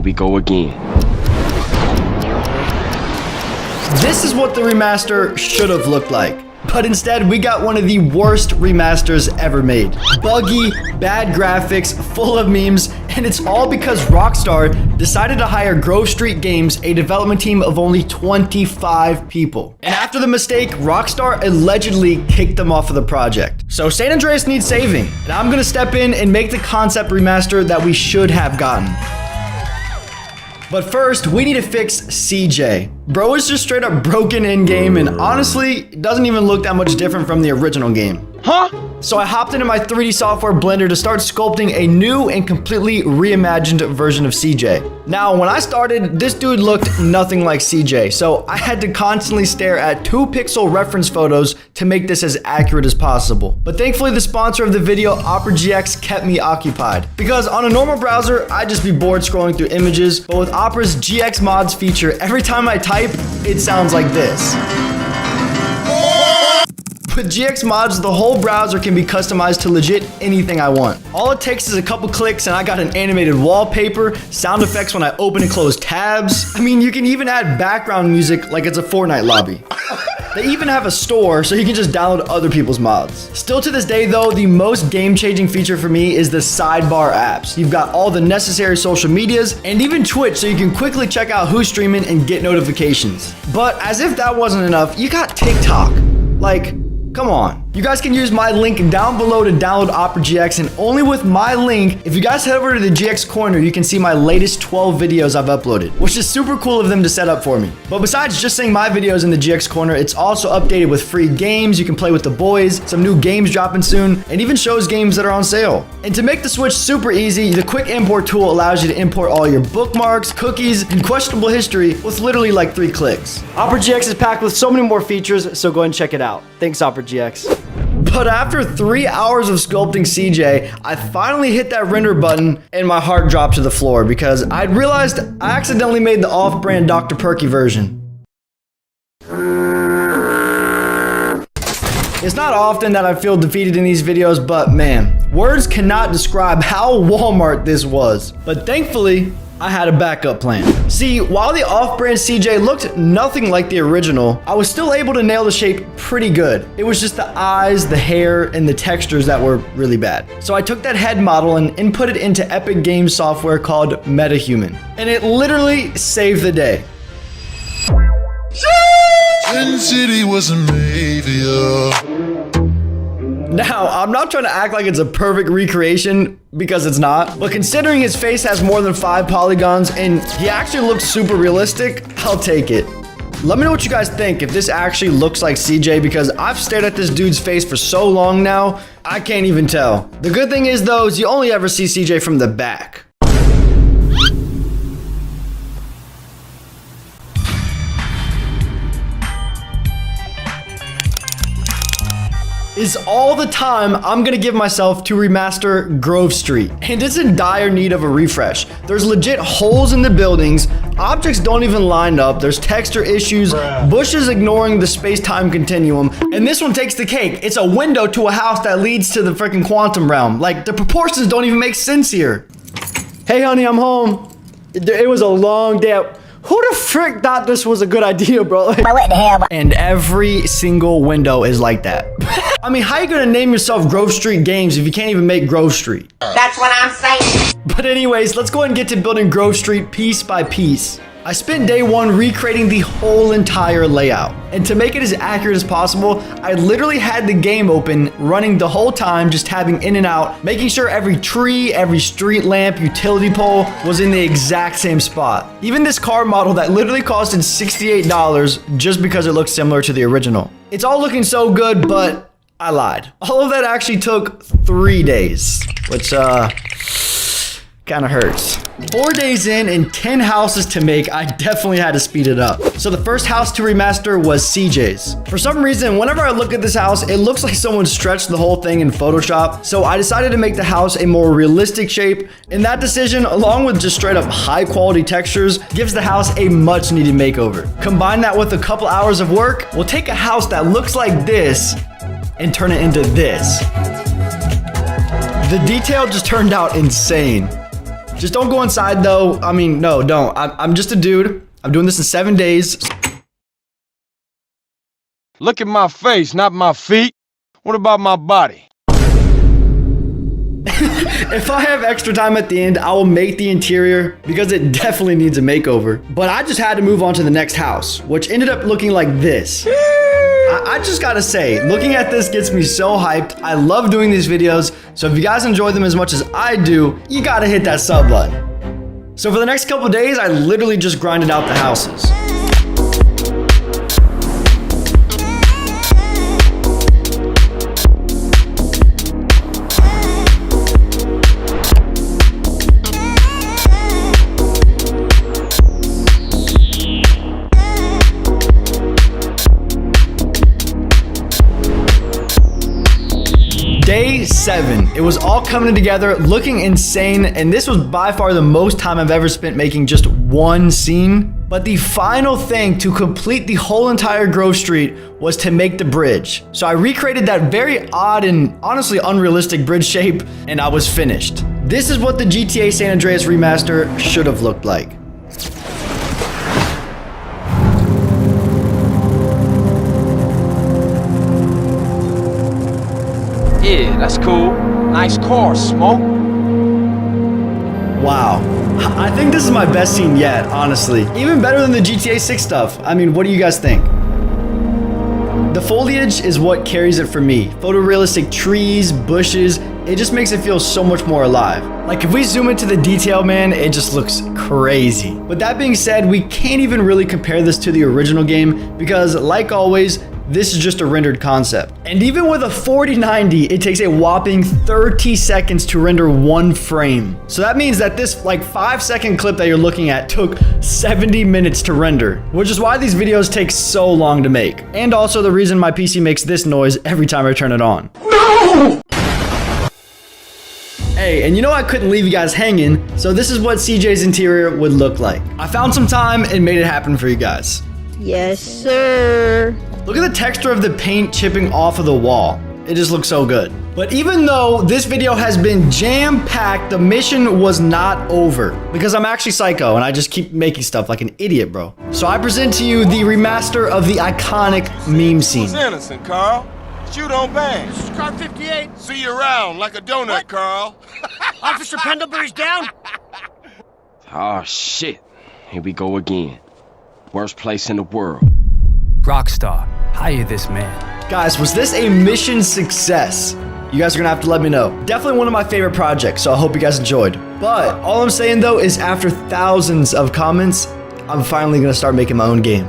Here we go again. This is what the remaster should have looked like. But instead, we got one of the worst remasters ever made. Buggy, bad graphics, full of memes, and it's all because Rockstar decided to hire Grove Street Games, a development team of only 25 people. And after the mistake, Rockstar allegedly kicked them off of the project. So San Andreas needs saving, and I'm gonna step in and make the concept remaster that we should have gotten. But first, we need to fix CJ. Bro is just straight up broken in-game, and honestly, it doesn't even look that much different from the original game. Huh? So I hopped into my 3D software Blender to start sculpting a new and completely reimagined version of CJ. Now, when I started, this dude looked nothing like CJ, so I had to constantly stare at 2-pixel reference photos to make this as accurate as possible. But thankfully, the sponsor of the video, Opera GX, kept me occupied. Because on a normal browser, I'd just be bored scrolling through images, but with Opera's GX Mods feature, every time I type, it sounds like this. With GX Mods, the whole browser can be customized to legit anything I want. All it takes is a couple clicks and I got an animated wallpaper, sound effects when I open and close tabs. I mean, you can even add background music like it's a Fortnite lobby. They even have a store so you can just download other people's mods. Still to this day though, the most game-changing feature for me is the sidebar apps. You've got all the necessary social medias and even Twitch so you can quickly check out who's streaming and get notifications. But as if that wasn't enough, you got TikTok. Like, come on. You guys can use my link down below to download Opera GX, and only with my link, if you guys head over to the GX Corner, you can see my latest 12 videos I've uploaded, which is super cool of them to set up for me. But besides just seeing my videos in the GX Corner, it's also updated with free games you can play with the boys, some new games dropping soon, and even shows games that are on sale. And to make the switch super easy, the quick import tool allows you to import all your bookmarks, cookies, and questionable history with literally like 3 clicks. Opera GX is packed with so many more features, so go ahead and check it out. Thanks, Opera GX. But after 3 hours of sculpting CJ, I finally hit that render button and my heart dropped to the floor because I'd realized I accidentally made the off-brand Dr. Perky version. It's not often that I feel defeated in these videos, but man, words cannot describe how Walmart this was. But thankfully, I had a backup plan. See, while the off-brand CJ looked nothing like the original, I was still able to nail the shape pretty good. It was just the eyes, the hair, and the textures that were really bad. So I took that head model and input it into Epic Games software called MetaHuman. And it literally saved the day. Sin City was a maybe. Now, I'm not trying to act like it's a perfect recreation because it's not, but considering his face has more than 5 polygons and he actually looks super realistic, I'll take it. Let me know what you guys think if this actually looks like CJ because I've stared at this dude's face for so long now, I can't even tell. The good thing is though, is you only ever see CJ from the back. Is all the time I'm gonna give myself to remaster Grove Street. And it's in dire need of a refresh. There's legit holes in the buildings, objects don't even line up, there's texture issues, bushes ignoring the space-time continuum, and this one takes the cake. It's a window to a house that leads to the freaking quantum realm. Like, the proportions don't even make sense here. Hey honey, I'm home. It was a long day. Who the frick thought this was a good idea, bro? What the hell? And every single window is like that. I mean, how you gonna name yourself Grove Street Games if you can't even make Grove Street? That's what I'm saying. But anyways, let's go ahead and get to building Grove Street piece by piece. I spent day 1 recreating the whole entire layout. And to make it as accurate as possible, I literally had the game open, running the whole time, just tabbing in and out, making sure every tree, every street lamp, utility pole was in the exact same spot. Even this car model that literally costed $68 just because it looks similar to the original. It's all looking so good, but I lied. All of that actually took 3 days, which kind of hurts. 4 days in and 10 houses to make, I definitely had to speed it up. So the first house to remaster was CJ's. For some reason, whenever I look at this house, it looks like someone stretched the whole thing in Photoshop. So I decided to make the house a more realistic shape. And that decision, along with just straight up high quality textures, gives the house a much needed makeover. Combine that with a couple hours of work, we'll take a house that looks like this and turn it into this. The detail just turned out insane. Just don't go inside though. I mean, no, don't. I'm just a dude. I'm doing this in 7 days. Look at my face, not my feet. What about my body? If I have extra time at the end, I will make the interior because it definitely needs a makeover. But I just had to move on to the next house, which ended up looking like this. I just gotta say, looking at this gets me so hyped. I love doing these videos, so if you guys enjoy them as much as I do, you gotta hit that sub button. So for the next couple days, I literally just grinded out the houses. Day 7. It was all coming together, looking insane, and this was by far the most time I've ever spent making just one scene. But the final thing to complete the whole entire Grove Street was to make the bridge. So I recreated that very odd and honestly unrealistic bridge shape, and I was finished. This is what the GTA San Andreas remaster should have looked like. Yeah, that's cool. Nice car, Smoke. Wow. I think this is my best scene yet, honestly. Even better than the GTA 6 stuff. I mean, what do you guys think? The foliage is what carries it for me. Photorealistic trees, bushes, it just makes it feel so much more alive. Like if we zoom into the detail, man, it just looks crazy. But that being said, we can't even really compare this to the original game because like always, this is just a rendered concept. And even with a 4090, it takes a whopping 30 seconds to render one frame. So that means that this like 5-second clip that you're looking at took 70 minutes to render, which is why these videos take so long to make. And also the reason my PC makes this noise every time I turn it on. No! Hey, and you know I couldn't leave you guys hanging, so this is what CJ's interior would look like. I found some time and made it happen for you guys. Yes, sir. Look at the texture of the paint chipping off of the wall. It just looks so good. But even though this video has been jam-packed, the mission was not over. Because I'm actually psycho and I just keep making stuff like an idiot, bro. So I present to you the remaster of the iconic meme scene. Who's innocent, Carl? You don't bang. This is car 58. See you around like a donut, What? Carl. Officer Pendlebury's down. Oh, shit. Here we go again. Worst place in the world. Rockstar, hire this man. Guys, was this a mission success? You guys are gonna have to let me know. Definitely one of my favorite projects, so I hope you guys enjoyed. But all I'm saying though is after thousands of comments, I'm finally gonna start making my own game.